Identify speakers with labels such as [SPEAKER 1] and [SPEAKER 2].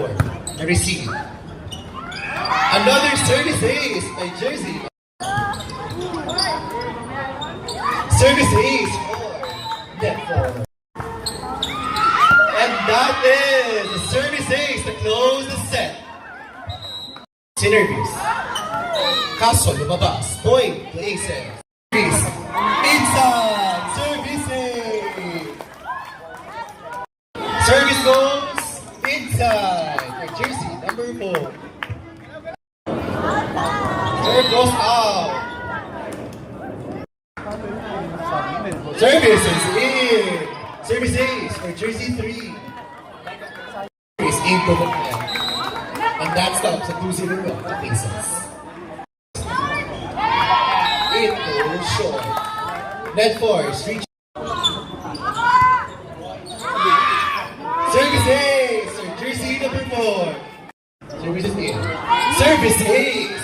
[SPEAKER 1] and receive. Another service ace by Jersey. Service ace for net 4. And that is a service ace to close the set. Synergies. Kaso lumabas. Point to aces. Inside. Service ace. Service goes inside for Jersey number 4. Serve goes out. Service is in. Service ace for Jersey 3. Is into the net. And that stops at 2-0 to aces. It goes short. Net 4 is reaching. Service ace for Jersey number 4. Service is in. Service ace.